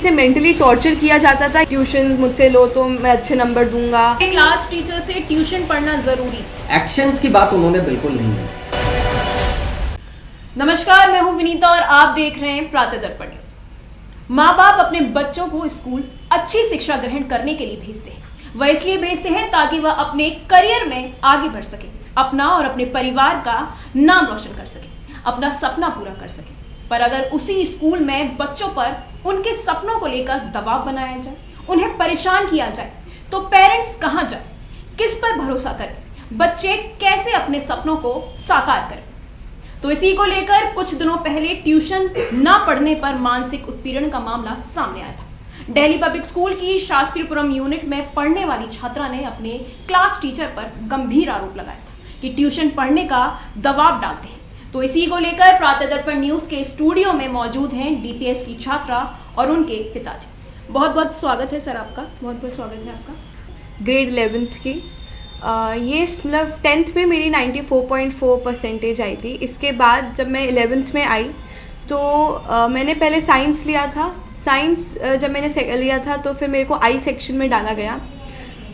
से mentally torture किया जाता था। ट्यूशन मुझसे लो तो मैं अच्छे नंबर दूंगा। क्लास टीचर से ट्यूशन पढ़ना जरूरी। एक्शंस की बात उन्होंने बिल्कुल नहीं की। नमस्कार, मैं हूं विनीता और आप देख रहे हैं प्रातः दर्पण न्यूज। माँ बाप अपने बच्चों को स्कूल अच्छी शिक्षा ग्रहण करने के लिए भेजते हैं। वह इसलिए भेजते हैं ताकि वह अपने करियर में आगे बढ़ सके, अपना और अपने परिवार का नाम रोशन कर सके, अपना सपना पूरा कर सके। पर अगर उसी स्कूल में बच्चों पर उनके सपनों को लेकर दबाव बनाया जाए, उन्हें परेशान किया जाए, तो पेरेंट्स कहां जाए, किस पर भरोसा करें, बच्चे कैसे अपने सपनों को साकार करें। तो इसी को लेकर कुछ दिनों पहले ट्यूशन ना पढ़ने पर मानसिक उत्पीड़न का मामला सामने आया था। दिल्ली पब्लिक स्कूल की शास्त्रीपुरम यूनिट में पढ़ने वाली छात्रा ने अपने क्लास टीचर पर गंभीर आरोप लगाया था कि ट्यूशन पढ़ने का दबाव डालते हैं। तो इसी को लेकर प्रातः दर्पण न्यूज के स्टूडियो में मौजूद हैं डीपीएस की छात्रा और उनके पिताजी। बहुत बहुत स्वागत है सर आपका, बहुत बहुत स्वागत है आपका। ग्रेड 11th की ये मतलब 10th में मेरी 94.4% आई थी। इसके बाद जब मैं 11th में आई तो मैंने पहले साइंस लिया था। साइंस जब मैंने लिया था तो फिर मेरे को आई सेक्शन में डाला गया।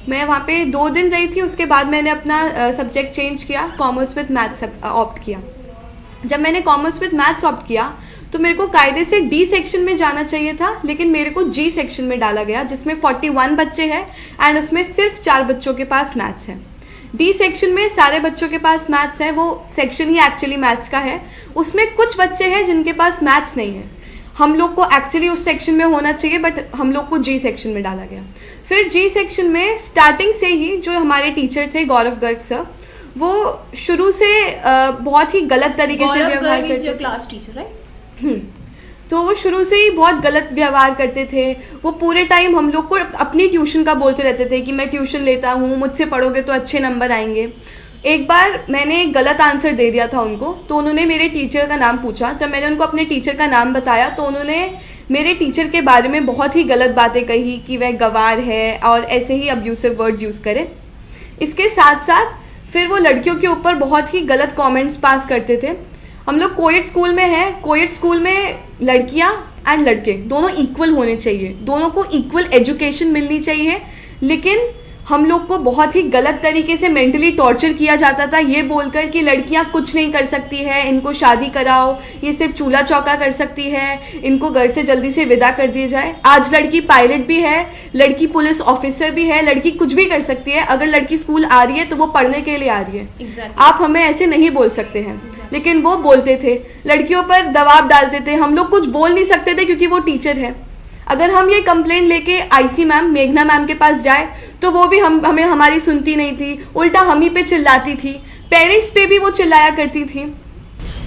मैं वहाँ पे 2 दिन रही थी। उसके बाद मैंने अपना सब्जेक्ट चेंज किया, कॉमर्स विद मैथ्स ऑप्ट किया। जब मैंने कॉमर्स विद मैथ्स ऑप्ट किया तो मेरे को कायदे से डी सेक्शन में जाना चाहिए था, लेकिन मेरे को जी सेक्शन में डाला गया जिसमें 41 बच्चे हैं एंड उसमें सिर्फ 4 बच्चों के पास मैथ्स है। डी सेक्शन में सारे बच्चों के पास मैथ्स है, वो सेक्शन ही एक्चुअली मैथ्स का है। उसमें कुछ बच्चे हैं जिनके पास मैथ्स नहीं है। हम लोग को एक्चुअली उस सेक्शन में होना चाहिए, बट हम लोग को जी सेक्शन में डाला गया। फिर जी सेक्शन में स्टार्टिंग से ही जो हमारे टीचर थे गौरव गर्ग सर, वो शुरू से बहुत ही गलत तरीके से व्यवहार करते थे। क्लास टीचर है। तो वो शुरू से ही बहुत गलत व्यवहार करते थे। वो पूरे टाइम हम लोग को अपनी ट्यूशन का बोलते रहते थे कि मैं ट्यूशन लेता हूँ, मुझसे पढ़ोगे तो अच्छे नंबर आएंगे। एक बार मैंने गलत आंसर दे दिया था उनको, तो उन्होंने मेरे टीचर का नाम पूछा। जब मैंने उनको अपने टीचर का नाम बताया तो उन्होंने मेरे टीचर के बारे में बहुत ही गलत बातें कही कि वह गंवार है और ऐसे ही अब्यूसिव वर्ड्स यूज़ करे। इसके साथ साथ फिर वो लड़कियों के ऊपर बहुत ही गलत कमेंट्स पास करते थे। हम लोग कोएड स्कूल में हैं। कोएड स्कूल में लड़कियां एंड लड़के दोनों इक्वल होने चाहिए, दोनों को इक्वल एजुकेशन मिलनी चाहिए। लेकिन हम लोग को बहुत ही गलत तरीके से मेंटली टॉर्चर किया जाता था, ये बोलकर कि लड़कियां कुछ नहीं कर सकती है, इनको शादी कराओ, ये सिर्फ चूल्हा चौका कर सकती है, इनको घर से जल्दी से विदा कर दिया जाए। आज लड़की पायलट भी है, लड़की पुलिस ऑफिसर भी है, लड़की कुछ भी कर सकती है। अगर लड़की स्कूल आ रही है तो वो पढ़ने के लिए आ रही है। Exactly. आप हमें ऐसे नहीं बोल सकते हैं। लेकिन वो बोलते थे, लड़कियों पर दबाव डालते थे। हम लोग कुछ बोल नहीं सकते थे क्योंकि वो टीचर है। अगर हम ये कंप्लेंट लेके आईसी मैम मेघना मैम के पास जाए तो वो भी हमें हमारी सुनती नहीं थी, उल्टा हम ही पे चिल्लाती थी। पेरेंट्स पे भी वो चिल्लाया करती थी।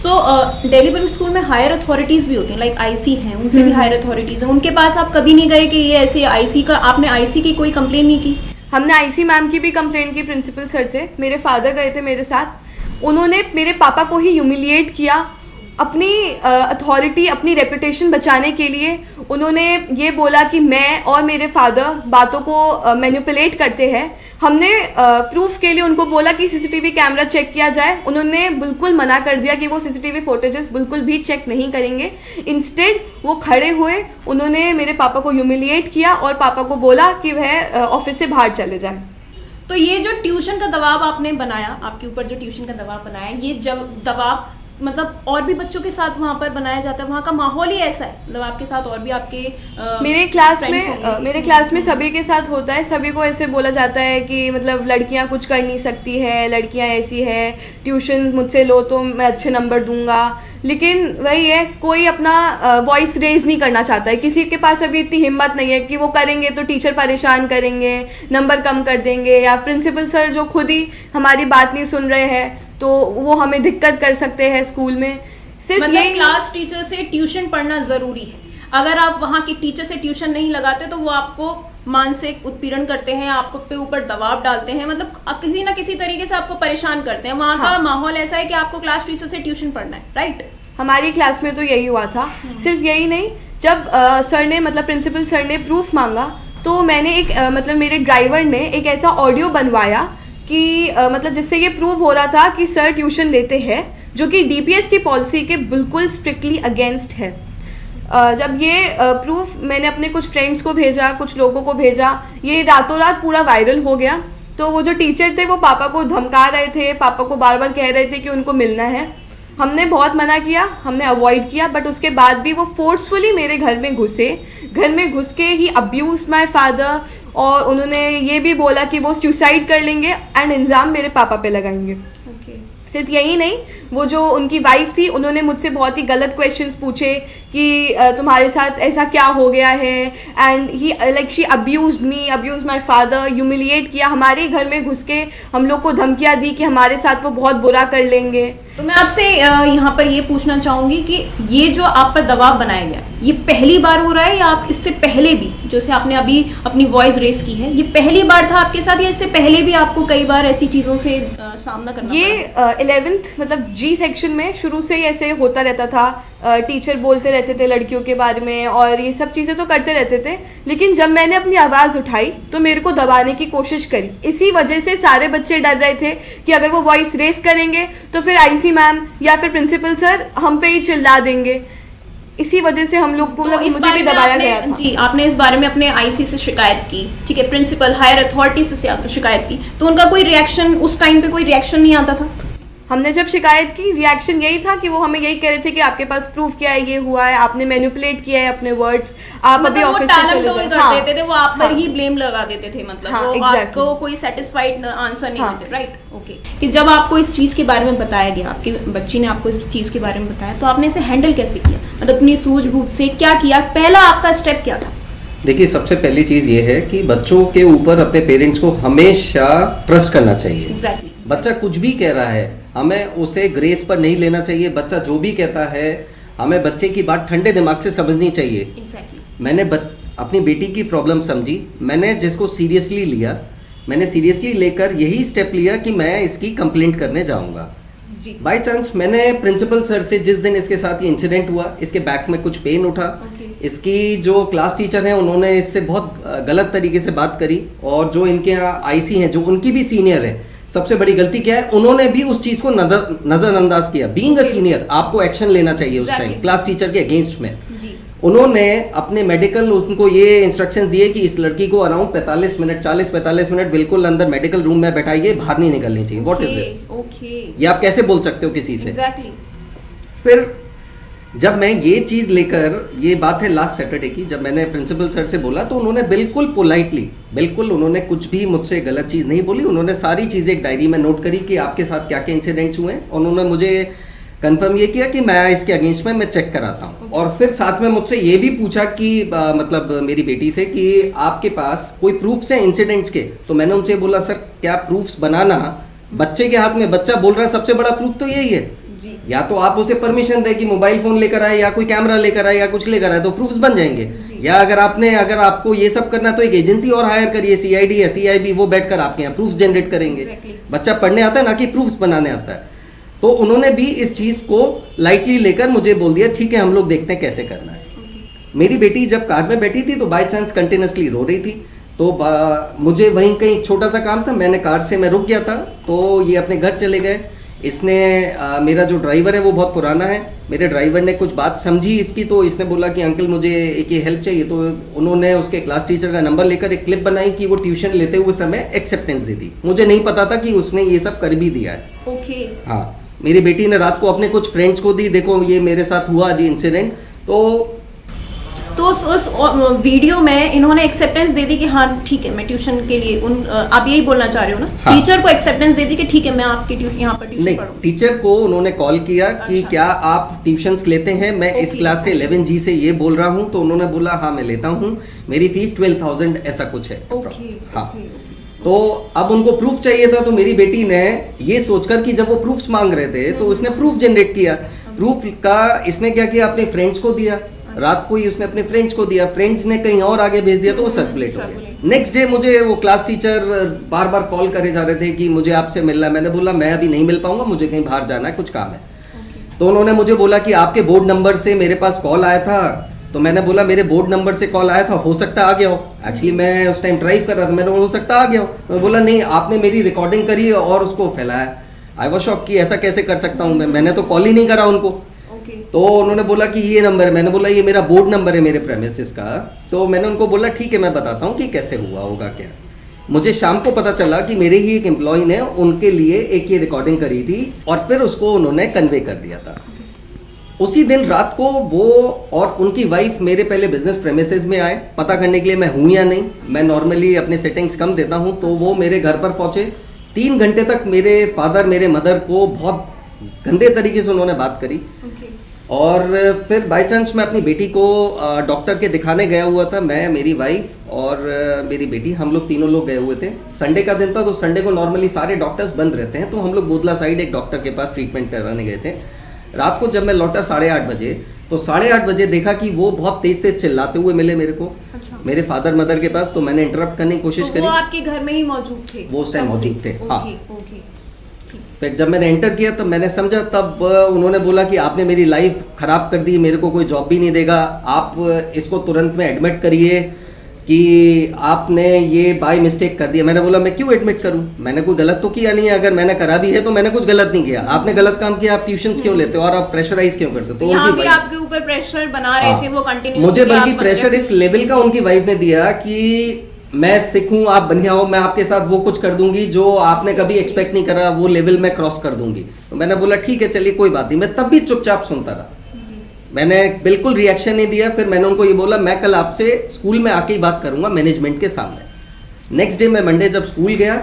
दिल्ली पब्लिक स्कूल में हायर अथॉरिटीज भी होती हैं, लाइक आईसी हैं, उनसे भी हायर अथॉरिटीज हैं। उनके पास आप कभी नहीं गए कि ये ऐसे आईसी का, आपने आईसी की कोई कंप्लेन नहीं की? हमने आईसी मैम की भी कंप्लेंट की प्रिंसिपल सर से। मेरे फादर गए थे मेरे साथ। उन्होंने मेरे पापा को ही ह्यूमिलिएट किया अपनी अथॉरिटी, अपनी रेपुटेशन बचाने के लिए। उन्होंने ये बोला कि मैं और मेरे फादर बातों को मैनिपुलेट करते हैं। हमने प्रूफ के लिए उनको बोला कि सीसीटीवी कैमरा चेक किया जाए। उन्होंने बिल्कुल मना कर दिया कि वो सीसीटीवी फुटेजेस बिल्कुल भी चेक नहीं करेंगे। इंस्टेड वो खड़े हुए, उन्होंने मेरे पापा को ह्यूमिलिएट किया और पापा को बोला कि वह ऑफिस से बाहर चले जाए। तो ये जो ट्यूशन का दबाव आपने बनाया, आपके ऊपर जो ट्यूशन का दबाव बनाया, ये जब दबाव मतलब और भी बच्चों के साथ वहाँ पर बनाया जाता है, वहाँ का माहौल ही ऐसा है, मतलब आपके साथ और भी आपके मेरे क्लास में सभी के साथ होता है। सभी को ऐसे बोला जाता है कि मतलब लड़कियाँ कुछ कर नहीं सकती है, लड़कियाँ ऐसी है, ट्यूशन मुझसे लो तो मैं अच्छे नंबर दूंगा। लेकिन वही है, कोई अपना वॉइस रेज नहीं करना चाहता है। किसी के पास अभी इतनी हिम्मत नहीं है कि वो करेंगे तो टीचर परेशान करेंगे, नंबर कम कर देंगे, या प्रिंसिपल सर जो खुद ही हमारी बात नहीं सुन रहे हैं तो वो हमें दिक्कत कर सकते हैं स्कूल में। सिर्फ मतलब ये क्लास टीचर से ट्यूशन पढ़ना जरूरी है। अगर आप वहाँ की टीचर से ट्यूशन नहीं लगाते तो वो आपको मानसिक उत्पीड़न करते हैं, आपको पे ऊपर दबाव डालते हैं, मतलब किसी ना किसी तरीके से आपको परेशान करते हैं। वहाँ का माहौल ऐसा है कि आपको क्लास टीचर से ट्यूशन पढ़ना है, राइट? हमारी क्लास में तो यही हुआ था। सिर्फ यही नहीं, जब सर ने मतलब प्रिंसिपल सर ने प्रूफ मांगा तो मैंने एक मतलब मेरे ड्राइवर ने एक ऐसा ऑडियो बनवाया कि मतलब जिससे ये प्रूव हो रहा था कि सर ट्यूशन लेते हैं, जो कि डीपीएस की पॉलिसी के बिल्कुल स्ट्रिक्टली अगेंस्ट है। जब ये प्रूफ मैंने अपने कुछ फ्रेंड्स को भेजा, कुछ लोगों को भेजा, ये रातों रात पूरा वायरल हो गया। तो वो जो टीचर थे वो पापा को धमका रहे थे, पापा को बार बार कह रहे थे कि उनको मिलना है। हमने बहुत मना किया, हमने अवॉइड किया, बट उसके बाद भी वो फोर्सफुली मेरे घर में घुसे। घर में घुस के ही अब्यूज माई फादर, और उन्होंने ये भी बोला कि वो सुसाइड कर लेंगे एंड इल्ज़ाम मेरे पापा पे लगाएंगे। सिर्फ यही नहीं, वो जो उनकी वाइफ थी उन्होंने मुझसे बहुत ही गलत क्वेश्चंस पूछे कि तुम्हारे साथ ऐसा क्या हो गया है, and he like she abused me, abuse my father, humiliate किया। हमारे घर में घुस के हम लोग को धमकियाँ दी कि हमारे साथ वो बहुत बुरा कर लेंगे। तो मैं आपसे यहाँ पर ये पूछना चाहूंगी कि ये जो आप पर दबाव बनाया गया, ये पहली बार हो रहा है या आप इससे पहले भी, जैसे आपने अभी अपनी वॉइस रेस की है, ये पहली बार था आपके साथ या इससे पहले भी आपको कई बार ऐसी चीज़ों से सामना करना ये 11th मतलब जी सेक्शन में शुरू से ही ऐसे होता रहता था। टीचर बोलते रहते थे लड़कियों के बारे में और ये सब चीज़ें तो करते रहते थे, लेकिन जब मैंने अपनी आवाज़ उठाई तो मेरे को दबाने की कोशिश करी। इसी वजह से सारे बच्चे डर रहे थे कि अगर वो वॉइस रेस करेंगे तो फिर आईसी मैम या फिर प्रिंसिपल सर हम पे ही चिल्ला देंगे। इसी वजह से हम लोग को तो मुझे भी दबाया गया था। जी, आपने इस बारे में अपने आईसी से शिकायत की, ठीक है, प्रिंसिपल हायर अथॉरिटी से शिकायत की, तो उनका कोई रिएक्शन, उस टाइम पे कोई रिएक्शन नहीं आता था? हमने जब शिकायत की, रिएक्शन यही था कि वो हमें यही कह रहे थे कि आपके पास प्रूफ क्या है, ये हुआ है, आपने मैनिपुलेट किया है अपने वर्ड्स, आप अभी ऑफिस से चले जाओ। कर देते थे, वो आप पर ही ब्लेम लगा देते थे, मतलब हाँ, वो exactly. आपको कोई सेटिस्फाइड आंसर नहीं देते, राइट? ओके। कि जब आपको इस चीज के बारे में बताया गया, आपकी बच्ची ने आपको इस चीज के बारे में बताया, तो आपने इसे हैंडल कैसे किया? मतलब अपनी सूझबूझ से क्या किया? पहला आपका स्टेप क्या था? देखिए, सबसे पहली चीज ये है कि बच्चों के ऊपर अपने पेरेंट्स को हमेशा ट्रस्ट करना चाहिए। एग्जैक्टली। बच्चा कुछ भी कह रहा है, हमें उसे ग्रेस पर नहीं लेना चाहिए। बच्चा जो भी कहता है, हमें बच्चे की बात ठंडे दिमाग से समझनी चाहिए। एग्जैक्टली। मैंने अपनी बेटी की प्रॉब्लम समझी, मैंने जिसको सीरियसली लिया, मैंने सीरियसली लेकर यही स्टेप लिया कि मैं इसकी कंप्लेंट करने जाऊंगा। बाय चांस मैंने प्रिंसिपल सर से, जिस दिन इसके साथ ये इंसिडेंट हुआ, इसके बैक में कुछ पेन उठा, इसकी जो क्लास टीचर हैं उन्होंने इससे बहुत गलत तरीके से बात करी, और जो इनके यहाँ आईसी हैं जो उनकी भी सीनियर है, सबसे बड़ी गलती क्या है, उन्होंने भी उस चीज को नजरअंदाज किया। बीइंग अ सीनियर आपको एक्शन लेना चाहिए उस टाइम क्लास टीचर के अगेंस्ट में। उन्होंने अपने मेडिकल, उनको ये इंस्ट्रक्शंस दिए कि इस लड़की को अराउंड 45 मिनट 40-45 मिनट बिल्कुल अंदर मेडिकल रूम में बैठाइए, बाहर नहीं निकलनी चाहिए। What is this? ये आप कैसे बोल सकते हो किसी से? फिर जब मैं ये चीज़ लेकर, ये बात है लास्ट सैटरडे की, जब मैंने प्रिंसिपल सर से बोला तो उन्होंने बिल्कुल पोलाइटली, बिल्कुल उन्होंने कुछ भी मुझसे गलत चीज़ नहीं बोली। उन्होंने सारी चीज़ें एक डायरी में नोट करी कि आपके साथ क्या क्या इंसिडेंट्स हुए हैं, और उन्होंने मुझे कंफर्म ये किया कि मैं इसके अगेंस्ट में मैं चेक कराता हूँ। और फिर साथ में मुझसे ये भी पूछा कि मतलब मेरी बेटी से कि आपके पास कोई प्रूफ्स हैं इंसिडेंट्स के? तो मैंने उनसे बोला, सर क्या प्रूफ्स बनाना बच्चे के हाथ में, बच्चा बोल रहा है सबसे बड़ा प्रूफ तो यही है। या तो आप उसे परमिशन दें कि मोबाइल फोन लेकर आए, या कोई कैमरा लेकर आए, या कुछ लेकर आए, तो प्रूफ्स बन जाएंगे। या अगर आपको ये सब करना है तो एक एजेंसी और हायर करिए, सीआईडी या सीआईबी, वो बैठकर आपके यहाँ प्रूफ्स जनरेट करेंगे। बच्चा पढ़ने आता है ना कि प्रूफ्स बनाने आता है। तो उन्होंने भी इस चीज को लाइटली लेकर मुझे बोल दिया, ठीक है हम लोग देखते हैं कैसे करना है। मेरी बेटी जब कार में बैठी थी तो बाय चांस कंटिन्यूसली रो रही थी, तो मुझे वहीं कहीं छोटा सा काम था, मैंने कार से मैं रुक गया था, तो ये अपने घर चले गए। इसने मेरा जो ड्राइवर है वो बहुत पुराना है, मेरे ड्राइवर ने कुछ बात समझी इसकी, तो इसने बोला कि अंकल मुझे एक ये हेल्प चाहिए। तो उन्होंने उसके क्लास टीचर का नंबर लेकर एक क्लिप बनाई कि वो ट्यूशन लेते हुए समय एक्सेप्टेंस दे दी। मुझे नहीं पता था कि उसने ये सब कर भी दिया है। ओके। हाँ, मेरी बेटी ने रात को अपने कुछ फ्रेंड्स को दी, देखो ये मेरे साथ हुआ जी इंसिडेंट। तो उस वीडियो में इन्होंने एक्सेप्टेंस दे दी कि हाँ ठीक है मैं ट्यूशन के लिए आप यही बोलना चाह रहे हो ना? हाँ। टीचर को एक्सेप्टेंस दे दी कि ठीक है मैं आपकी यहाँ पर ट्यूशन पढ़ूंगा। टीचर को उन्होंने कॉल किया कि क्या आप ट्यूशंस लेते हैं, मैं इस क्लास से 11G से ये बोल रहा हूँ, तो उन्होंने बोला हाँ मैं लेता हूँ, मेरी फीस 12,000 ऐसा कुछ है। हाँ। तो अब उनको प्रूफ चाहिए था, तो मेरी बेटी ने ये सोचकर कि जब वो प्रूफ्स मांग रहे थे तो उसने प्रूफ जनरेट किया। प्रूफ का इसने क्या किया, अपने फ्रेंड्स को दिया, रात को ही उसने अपने फ्रेंड्स को दिया, फ्रेंड्स ने कहीं और आगे भेज दिया, तो वो सर्कुलेट हो गया। नेक्स्ट डे मुझे वो क्लास टीचर बार बार कॉल करे जा रहे थे कि मुझे आपसे मिलना है। मैंने बोला मैं अभी नहीं मिल पाऊंगा, मुझे कहीं बाहर जाना है, कुछ काम है। तो उन्होंने मुझे बोला कि आपके बोर्ड नंबर से मेरे पास कॉल आया था। तो मैंने बोला मेरे बोर्ड नंबर से कॉल आया था, हो सकता आ गया हो। एक्चुअली मैं उस टाइम ड्राइव कर रहा था, मैंने हो सकता आ गया हो। मैं बोला नहीं, आपने मेरी रिकॉर्डिंग करी और उसको फैलाया। आई वाज शॉक कि ऐसा कैसे कर सकता हूँ मैंने तो कॉल ही नहीं करा उनको। तो उन्होंने बोला कि ये नंबर है, मैंने बोला ये मेरा बोर्ड नंबर है मेरे प्रेमिसेस का। तो मैंने उनको बोला ठीक है मैं बताता हूँ कि कैसे हुआ होगा क्या। मुझे शाम को पता चला कि मेरे ही एक एम्प्लॉय ने उनके लिए एक ये रिकॉर्डिंग करी थी और फिर उसको उन्होंने कन्वे कर दिया था। उसी दिन रात को वो और उनकी वाइफ मेरे पहले बिजनेस प्रेमिसेस में आए पता करने के लिए मैं हूँ या नहीं। मैं नॉर्मली अपने सेटिंग्स कम देता हूँ, तो वो मेरे घर पर पहुँचे। 3 घंटे तक मेरे फादर मेरे मदर को बहुत गंदे तरीके से उन्होंने बात करी। और फिर बाय चांस मैं अपनी बेटी को डॉक्टर के दिखाने गया हुआ था, मैं मेरी वाइफ और मेरी बेटी, हम लोग तीनों लोग गए हुए थे। संडे का दिन था, तो संडे को नॉर्मली सारे डॉक्टर्स बंद रहते हैं, तो हम लोग बोदला साइड एक डॉक्टर के पास ट्रीटमेंट कराने गए थे। रात को जब मैं लौटा 8:30 बजे, तो 8:30 बजे देखा कि वो बहुत तेज तेज चिल्लाते हुए मिले मेरे को। अच्छा। मेरे फादर मदर के पास। तो मैंने इंटरप्ट करने की कोशिश करी। वो आपके घर में ही मौजूद थे? वो उस टाइम मौजूद थे, हाँ। ओके। फिर जब मैंने एंटर किया तब मैंने समझा, तब उन्होंने बोला कि आपने मेरी लाइफ खराब कर दी, मेरे को कोई जॉब भी नहीं देगा, आप इसको तुरंत में एडमिट करिए कि आपने ये बाय मिस्टेक कर दिया। मैंने बोला मैं क्यों एडमिट करूं, मैंने कोई गलत तो किया नहीं है, अगर मैंने करा भी है तो मैंने कुछ गलत नहीं किया। आपने गलत काम किया, आप ट्यूशंस क्यों लेते हो और आप प्रेशराइज क्यों करते हो? तो यहाँ भी आपके ऊपर प्रेशर बना रहे थे वो कंटिन्यू। मुझे बल्कि प्रेशर इस लेवल का उनकी वाइफ ने दिया कि मैं सिख हूं, आप बढ़िया हो, मैं आपके साथ वो कुछ कर दूंगी जो आपने कभी एक्सपेक्ट नहीं करा, वो लेवल मैं क्रॉस कर दूंगी। तो मैंने बोला ठीक है चलिए कोई बात नहीं। मैं तब भी चुपचाप सुनता रहा, मैंने बिल्कुल रिएक्शन नहीं दिया। फिर मैंने उनको ये बोला मैं कल आपसे स्कूल में आके ही बात करूंगा मैनेजमेंट के सामने। नेक्स्ट डे मैं मंडे जब स्कूल गया,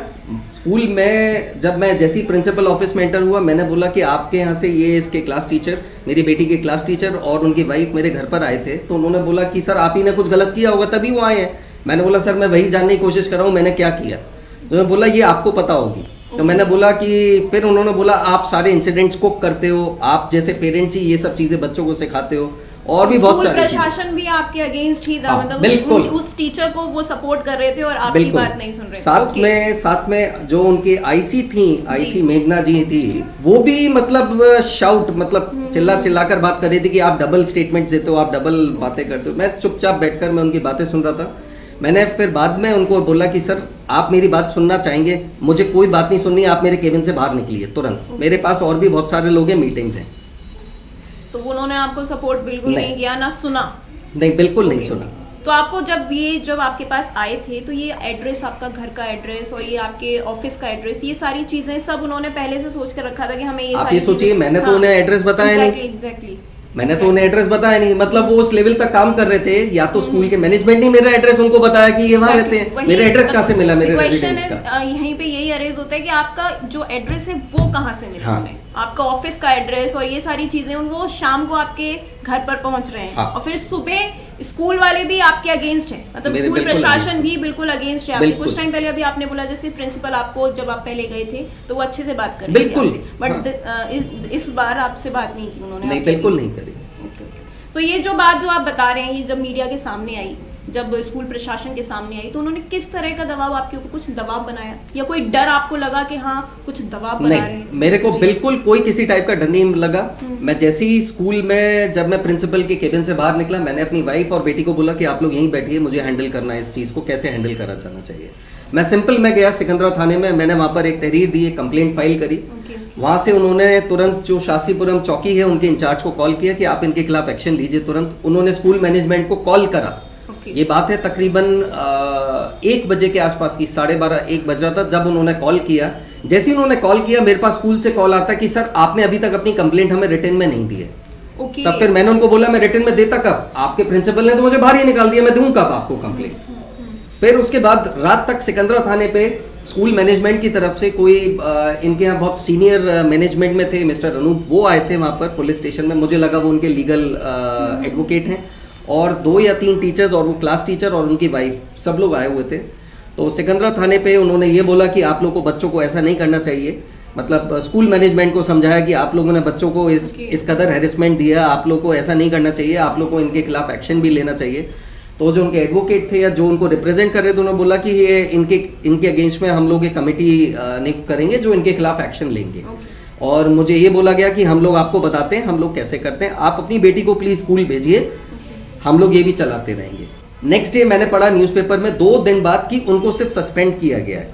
स्कूल में जब मैं जैसे ही प्रिंसिपल ऑफिस में एंटर हुआ, मैंने बोला कि आपके यहाँ से ये इसके क्लास टीचर, मेरी बेटी के क्लास टीचर और उनकी वाइफ मेरे घर पर आए थे। तो उन्होंने बोला कि सर आप ही ने कुछ गलत किया होगा तभी वो आए हैं। मैंने बोला सर मैं वही जानने की कोशिश कर रहा हूँ मैंने क्या किया। तो उन्होंने बोला ये आपको पता होगी। तो मैंने बोला कि फिर उन्होंने बोला आप सारे इंसिडेंट्स को करते हो, आप जैसे पेरेंट्स ही ये सब चीजें बच्चों को सिखाते हो और भी बहुत सारे प्रशासन भी आपके अगेंस्ट ही था, मतलब बिल्कुल उस टीचर को वो सपोर्ट कर रहे थे और आपकी बात नहीं सुन रहे। साथ में जो उनके आईसी थी, आईसी मेघना जी थी, वो भी मतलब शाउट मतलब चिल्ला कर बात कर रही थी कि आप डबल स्टेटमेंट्स देते हो, आप डबल बातें करते हो। मैं चुपचाप बैठकर मैं उनकी बातें सुन रहा था। मैंने फिर बाद में उनको बोला कि सर आप मेरी बात सुनना चाहेंगे, मुझे कोई बात नहीं सुननी, आप मेरे केबिन से बाहर निकलिए तुरंत, मेरे पास और भी बहुत सारे लोग हैं, मीटिंग्स हैं। तो उन्होंने आपको सपोर्ट बिल्कुल नहीं किया, ना सुना? नहीं, बिल्कुल नहीं सुना। तो आपको जब आपके पास आए थे तो ये एड्रेस, आपका घर का एड्रेस और ये आपके ऑफिस का एड्रेस, ये सारी चीजें सब उन्होंने पहले से सोच कर रखा था कि हमें ये आप ये सोचिए मैंने तो उन्हें एड्रेस बताया नहीं। एग्जैक्टली मैंने तो उन्हें एड्रेस बताया नहीं, मतलब वो उस लेवल तक काम कर रहे थे, या तो स्कूल के मैनेजमेंट ने मेरा एड्रेस उनको बताया कि ये वहाँ रहते हैं, मेरा एड्रेस कहाँ से मिला मेरे रेजिडेंस का? यहीं पे यही अरेज होता है कि आपका जो एड्रेस है वो कहाँ से मिला हमें, आपका ऑफिस का एड्रेस और ये सारी चीजें वो शाम को आपके घर पर पहुंच रहे हैं। और फिर सुबह स्कूल वाले भी आपके अगेंस्ट हैं, मतलब स्कूल प्रशासन भी बिल्कुल अगेंस्ट है आपके। कुछ टाइम पहले अभी आपने बोला जैसे प्रिंसिपल आपको जब आप पहले गए थे तो वो अच्छे से बात कर रहे थे आपसे, बट इस बार आपसे बात नहीं की उन्होंने? नहीं, बिल्कुल नहीं करी। तो ये जो बात जो आप बता रहे हैं, ये जब मीडिया के सामने आई, जब स्कूल प्रशासन के सामने आई, तो उन्होंने किस तरह का दबाव आपके ऊपर, कुछ दबाव बनाया या कोई डर आपको लगा कि हाँ कुछ दबाव बना रहे हैं? मेरे को बिल्कुल कोई किसी टाइप का डर नहीं लगा। मैं जैसे ही स्कूल में जब मैं प्रिंसिपल के केबिन से बाहर निकला, मैंने अपनी वाइफ और बेटी को बोला कि आप लोग यहीं बैठिए, मुझे हैंडल करना है इस चीज़ को, कैसे हैंडल करा जाना चाहिए। मैं सिंपल मैं गया सिकंदरा थाने में, मैंने वहाँ पर एक तहरीर दी, एक कंप्लेंट फाइल करी। वहाँ से उन्होंने तुरंत जो शासीपुरम चौकी है उनके इंचार्ज को कॉल किया कि आप इनके खिलाफ एक्शन लीजिए तुरंत। उन्होंने स्कूल मैनेजमेंट को कॉल करा। ये बात है तकरीबन 1 बजे के आसपास की, 12:30-1 बज रहा था जब उन्होंने कॉल किया। जैसे ही उन्होंने कॉल किया, मेरे पास स्कूल से कॉल आता कि सर आपने अभी तक अपनी कंप्लेंट हमें रिटर्न में नहीं दी है। तब फिर मैंने उनको बोला मैं रिटर्न में देता कब, आपके प्रिंसिपल ने तो मुझे बाहर ही निकाल दिया, मैं दूं कब आपको कंप्लेंट? फिर उसके बाद रात तक सिकंदरा थाने पे स्कूल मैनेजमेंट की तरफ से कोई इनके यहाँ बहुत सीनियर मैनेजमेंट में थे, मिस्टर अनूप, वो आए थे वहाँ पर पुलिस स्टेशन में। मुझे लगा वो उनके लीगल एडवोकेट हैं, और 2 या 3 टीचर्स और वो क्लास टीचर और उनकी वाइफ, सब लोग आए हुए थे। तो सिकंदरा थाने पे उन्होंने ये बोला कि आप लोग को बच्चों को ऐसा नहीं करना चाहिए, मतलब स्कूल मैनेजमेंट को समझाया कि आप लोगों ने बच्चों को इस कदर हैरेसमेंट दिया, आप लोग को ऐसा नहीं करना चाहिए, आप लोग को इनके खिलाफ एक्शन भी लेना चाहिए। तो जो उनके एडवोकेट थे या जो उनको रिप्रेजेंट कर रहे थे, उन्होंने बोला कि ये इनके अगेंस्ट में हम लोग एक कमेटी नियुक्त करेंगे जो इनके खिलाफ एक्शन लेंगे। और मुझे ये बोला गया कि हम लोग आपको बताते हैं हम लोग कैसे करते हैं, आप अपनी बेटी को प्लीज़ स्कूल भेजिए, हम लोग ये भी चलाते रहेंगे। नेक्स्ट डे मैंने पढ़ा न्यूज़पेपर में 2 दिन बाद कि उनको सिर्फ सस्पेंड किया गया है,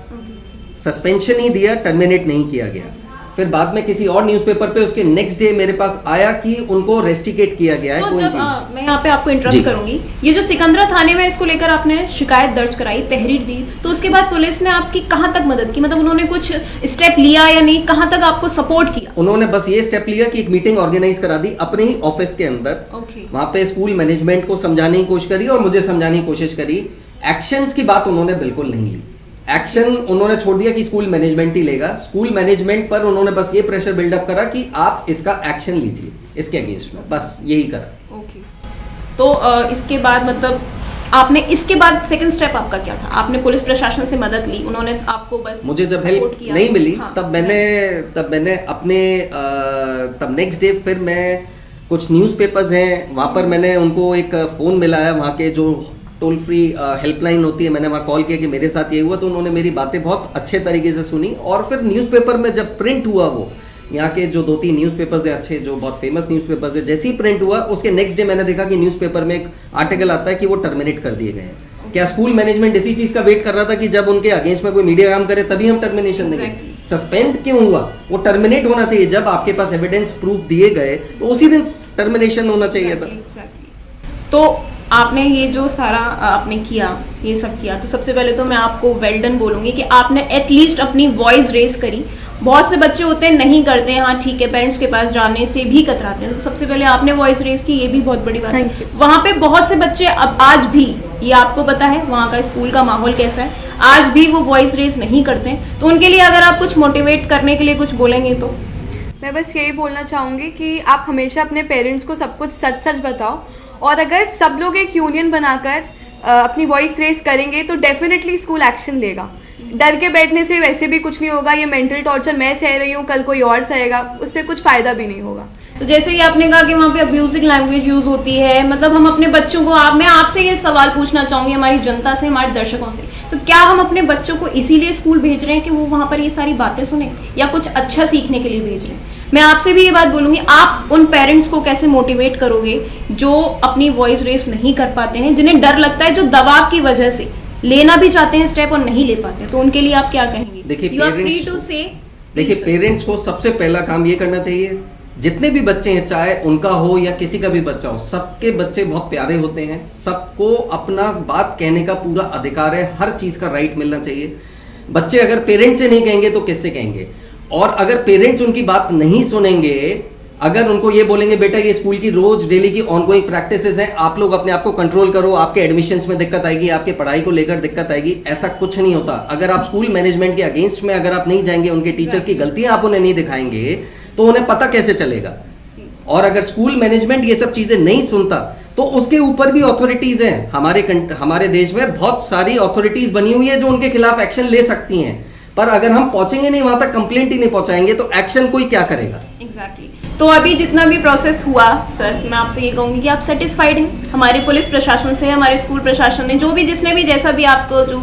सस्पेंशन ही दिया, टर्मिनेट नहीं किया गया। फिर बाद में किसी और न्यूज़पेपर पे उसके नेक्स्ट डे मेरे पास आया कि उनको रेस्टिकेट किया गया है। तो कोई जब भी। मैं यहाँ पे आपको इंटरप्ट जी। करूंगी, ये जो सिकंदरा थाने में इसको लेकर आपने शिकायत दर्ज कराई, तहरीर दी, तो उसके बाद पुलिस ने आपकी कहाँ तक मदद की? मतलब उन्होंने कुछ स्टेप लिया या नहीं, कहाँ तक आपको सपोर्ट किया? उन्होंने बस ये स्टेप लिया कि एक मीटिंग ऑर्गेनाइज करा दी अपने ही ऑफिस के अंदर। ओके। वहां पे स्कूल मैनेजमेंट को समझाने की कोशिश करी और मुझे समझाने की कोशिश करी। एक्शंस की बात उन्होंने बिल्कुल नहीं ली। एक्शन उन्होंने छोड़ दिया कि स्कूल मैनेजमेंट ही लेगा। स्कूल मैनेजमेंट पर उन्होंने बस ये प्रेशर बिल्डअप करा कि आप इसका एक्शन लीजिए इसके अगेंस्ट में, बस यही करा। ओके। तो इसके बाद मतलब आपने इसके बाद सेकंड स्टेप आपका क्या था? आपने पुलिस प्रशासन से मदद ली, उन्होंने आपको बस मुझे जब support हेल्प किया? नहीं मिली हाँ, तब मैंने अपने तब नेक्स्ट डे फिर मैं कुछ न्यूज़पेपर्स हैं वहाँ पर मैंने उनको एक फ़ोन मिलाया, वहाँ के जो टोल फ्री हेल्पलाइन होती है, मैंने वहाँ कॉल किया कि मेरे साथ ये हुआ, तो उन्होंने मेरी बातें बहुत अच्छे तरीके से सुनी। और फिर न्यूज़पेपर में जब प्रिंट हुआ, वो यहाँ के जो 2-3 न्यूज़पेपर्स हैं अच्छे, जो बहुत फेमस न्यूज़पेपर्स है, जैसे ही प्रिंट हुआ उसके नेक्स्ट डे मैंने देखा कि न्यूज़पेपर में एक आर्टिकल आता है कि वो टर्मिनेट कर दिए गए हैं। क्या स्कूल मैनेजमेंट इसी चीज़ का वेट कर रहा था कि जब उनके अगेंस्ट में कोई मीडिया काम करे तभी हम टर्मिनेशन देंगे? सस्पेंड क्यों हुआ? वो टर्मिनेट होना चाहिए जब आपके पास एविडेंस प्रूफ दिए गए, तो उसी दिन टर्मिनेशन होना चाहिए था। तो आपने ये जो सारा आपने किया, ये सब किया, तो सबसे पहले तो मैं आपको वेल डन बोलूंगी कि आपने एटलीस्ट अपनी वॉइस रेस करी। बहुत से बच्चे होते हैं नहीं करते हैं, हाँ ठीक है, पेरेंट्स के पास जाने से भी कतराते हैं, तो सबसे पहले आपने वॉइस रेस की, ये भी बहुत बड़ी बात Thank है। you. वहाँ पे बहुत से बच्चे अब आज भी, ये आपको पता है वहाँ का स्कूल का माहौल कैसा है, आज भी वो वॉइस रेस नहीं करते हैं, तो उनके लिए अगर आप कुछ मोटिवेट करने के लिए कुछ बोलेंगे तो? मैं बस यही बोलना चाहूँगी कि आप हमेशा अपने पेरेंट्स को सब कुछ सच सच बताओ, और अगर सब लोग एक यूनियन बनाकर अपनी वॉइस रेस करेंगे तो डेफिनेटली स्कूल एक्शन लेगा। डर के बैठने से वैसे भी कुछ नहीं होगा। ये मेंटल टॉर्चर मैं सह रही हूँ, कल कोई और सहेगा, उससे कुछ फ़ायदा भी नहीं होगा। तो जैसे ही आपने कहा कि वहाँ पे अब्यूजिंग लैंग्वेज यूज होती है, मतलब हम अपने बच्चों को, मैं आपसे ये सवाल पूछना चाहूंगी, हमारी जनता से, हमारे दर्शकों से, तो क्या हम अपने बच्चों को इसीलिए स्कूल भेज रहे हैं कि वो वहाँ पर ये सारी बातें सुने, या कुछ अच्छा सीखने के लिए भेज रहे हैं? मैं आपसे भी ये बात बोलूंगी, आप उन पेरेंट्स को कैसे मोटिवेट करोगे जो अपनी वॉइस रेस नहीं कर पाते हैं, जिन्हें डर लगता है, जो दबाव की वजह से लेना भी चाहते हैं स्टेप और नहीं ले पाते, तो उनके लिए आप क्या कहेंगे? देखिए, यू आर फ्री टू से। देखिए, पेरेंट्स को सबसे पहला काम ये करना चाहिए, जितने भी बच्चे हैं, चाहे उनका हो या किसी का भी बच्चा हो, सबके बच्चे बहुत प्यारे होते हैं, सबको अपना बात कहने का पूरा अधिकार है, हर चीज़ का राइट मिलना चाहिए। बच्चे अगर पेरेंट्स से नहीं कहेंगे तो किससे कहेंगे? और अगर पेरेंट्स उनकी बात नहीं सुनेंगे, अगर उनको ये बोलेंगे बेटा ये स्कूल की रोज डेली की ऑनगोइंग प्रैक्टिसेस हैं, आप लोग अपने आप को कंट्रोल करो, आपके एडमिशन्स में दिक्कत आएगी, आपके पढ़ाई को लेकर दिक्कत आएगी, ऐसा कुछ नहीं होता। अगर आप स्कूल मैनेजमेंट के अगेंस्ट में अगर आप नहीं जाएंगे, उनके टीचर्स की गलतियां आप उन्हें नहीं दिखाएंगे, तो उन्हें पता कैसे चलेगा? और अगर स्कूल मैनेजमेंट ये सब चीजें नहीं सुनता, तो उसके ऊपर भी अथॉरिटीज हैं। हमारे देश में बहुत सारी अथॉरिटीज बनी हुई है जो उनके खिलाफ एक्शन ले सकती हैं, पर अगर हम पहुंचेंगे नहीं वहां तक, कंप्लेंट ही नहीं पहुंचाएंगे, तो एक्शन कोई क्या करेगा? एग्जैक्टली। तो अभी जितना भी प्रोसेस हुआ सर, मैं आपसे ये कहूंगी कि आप सेटिस्फाइड हैं हमारे पुलिस प्रशासन से, हमारे स्कूल प्रशासन ने, जो भी जिसने भी जैसा भी आपको जो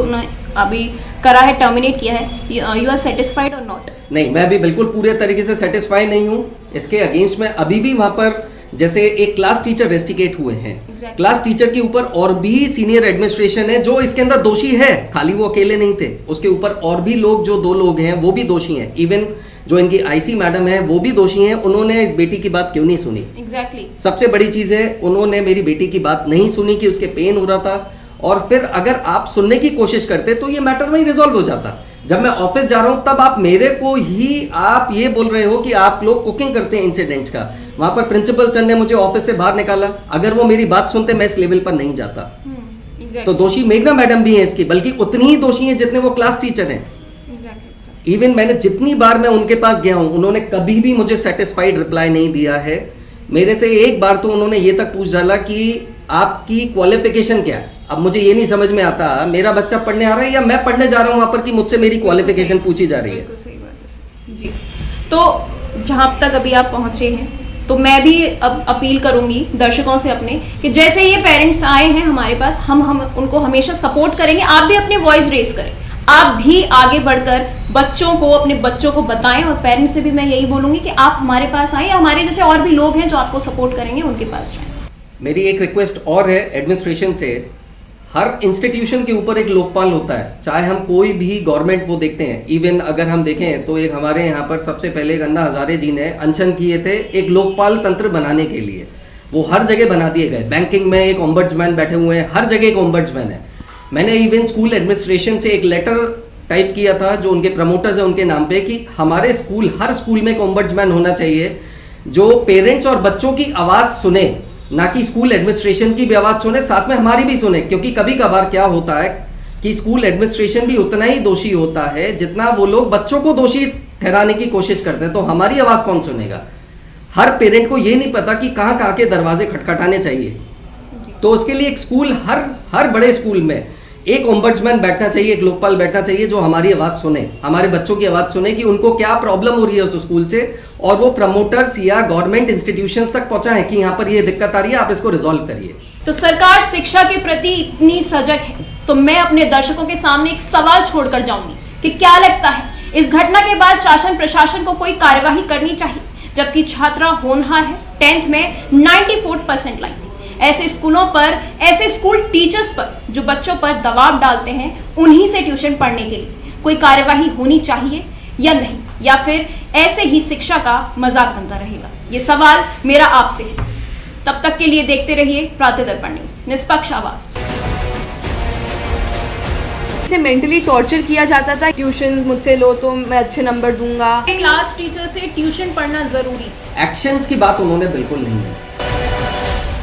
अभी करा है, टर्मिनेट किया है, यू आर सेटिस्फाइड और नॉट? नहीं, मैं अभी बिल्कुल पूरे तरीके से सेटिस्फाई नहीं हूँ। इसके अगेंस्ट में अभी भी वहां पर जैसे एक क्लास टीचर रेस्टिकेट हुए हैं, क्लास टीचर के ऊपर और भी सीनियर एडमिनिस्ट्रेशन है जो इसके अंदर दोषी है, खाली वो अकेले नहीं थे, उसके ऊपर और भी लोग, जो 2 लोग हैं वो भी दोषी हैं। इवन जो इनकी आईसी मैडम है वो भी दोषी हैं। उन्होंने इस बेटी की बात क्यों नहीं सुनी? एग्जैक्टली। सबसे बड़ी चीज है, उन्होंने मेरी बेटी की बात नहीं सुनी कि उसके पेन हो रहा था, और फिर अगर आप सुनने की कोशिश करते तो ये मैटर वही रिजॉल्व हो जाता। जब मैं ऑफिस जा रहा हूं तब आप मेरे को ही आप ये बोल रहे हो कि आप लोग कुकिंग करते हैं इंसिडेंट्स का। वहां पर प्रिंसिपल सर ने मुझे ऑफिस से बाहर निकाला। अगर वो मेरी बात सुनते मैं इस लेवल पर नहीं जाता। तो दोषी मेघना मैडम भी है इसकी, बल्कि उतनी ही दोषी है जितने वो क्लास टीचर हैं। इवन मैंने जितनी बार मैं उनके पास गया हूं, उन्होंने कभी भी मुझे सेटिस्फाइड रिप्लाई नहीं दिया है। मेरे से एक बार तो उन्होंने ये तक पूछ डाला कि आपकी क्वालिफिकेशन क्या है। अब मुझे ये नहीं समझ में आता, मेरा बच्चा पढ़ने आ रहा है या मैं पढ़ने जा रहा हूं वहां पर, कि मुझसे मेरी क्वालिफिकेशन पूछी जा रही है। सही बात है जी। तो जहां तक अभी आप पहुंचे हैं, तो मैं भी अब अपील करूंगी दर्शकों से अपने, कि जैसे ये पेरेंट्स आए हैं हमारे पास, हम उनको हमेशा सपोर्ट करेंगे। आप भी अपनी वॉइस रेस करें, आप भी आगे बढ़कर बच्चों को, अपने बच्चों को बताएं। और पेरेंट्स से भी मैं यही बोलूंगी कि आप हमारे पास आएं, हमारे जैसे और भी लोग हैं जो आपको सपोर्ट करेंगे, उनके पास जाएं। मेरी एक रिक्वेस्ट और है एडमिनिस्ट्रेशन से, हर इंस्टीट्यूशन के ऊपर एक लोकपाल होता है, चाहे हम कोई भी गवर्नमेंट वो देखते हैं। इवन अगर हम देखें तो एक हमारे यहाँ पर सबसे पहले अन्ना हजारे जी ने अनशन किए थे एक लोकपाल तंत्र बनाने के लिए, वो हर जगह बना दिए गए। बैंकिंग में एक ओम्बड्समैन बैठे हुए हैं, हर जगह एक ओम्बड्समैन है। मैंने इवन स्कूल एडमिनिस्ट्रेशन से एक लेटर टाइप किया था जो उनके प्रमोटर्स है उनके नाम पे, कि हमारे स्कूल, हर स्कूल में एक ओम्बड्समैन होना चाहिए जो पेरेंट्स और बच्चों की आवाज़ सुने, ना कि स्कूल एडमिनिस्ट्रेशन की भी आवाज़ सुने, साथ में हमारी भी सुने। क्योंकि कभी कभार क्या होता है कि स्कूल एडमिनिस्ट्रेशन भी उतना ही दोषी होता है जितना वो लोग बच्चों को दोषी ठहराने की कोशिश करते हैं। तो हमारी आवाज़ कौन सुनेगा? हर पेरेंट को ये नहीं पता कि कहाँ कहाँ के दरवाजे खटखटाने चाहिए। तो उसके लिए एक स्कूल, हर बड़े स्कूल में एक ओम्बड्समैन बैठना चाहिए, एक लोकपाल बैठना चाहिए जो हमारी आवाज़ सुने, हमारे बच्चों की आवाज़ सुने कि उनको क्या प्रॉब्लम हो रही है उस स्कूल से, और वो प्रमोटर्स या गवर्नमेंट इंस्टीट्यूशंस तक पहुंचाएं कि यहाँ पर ये दिक्कत आ रही है, आप इसको रिजॉल्व करिए। तो सरकार शिक्षा के प्रति इतनी सजग है, तो मैं अपने दर्शकों के सामने एक सवाल छोड़कर जाऊंगी कि क्या लगता है इस घटना के बाद शासन प्रशासन को कोई कार्यवाही करनी चाहिए? जबकि छात्रा होनहार है, 10th में 94% लाई थी। ऐसे स्कूलों पर, ऐसे स्कूल टीचर्स पर जो बच्चों पर दबाव डालते हैं उन्हीं से ट्यूशन पढ़ने के लिए कोई कार्यवाही होनी चाहिए या नहीं, या फिर ऐसे ही शिक्षा का मजाक बनता रहेगा? ये सवाल मेरा आपसे है। तब तक के लिए देखते रहिए प्रातःदर्पण न्यूज, निष्पक्ष आवाज। से मेंटली टॉर्चर किया जाता था, ट्यूशन मुझसे लो तो मैं अच्छे नंबर दूंगा। क्लास टीचर से ट्यूशन पढ़ना जरूरी। एक्शंस की बात उन्होंने बिल्कुल नहीं है।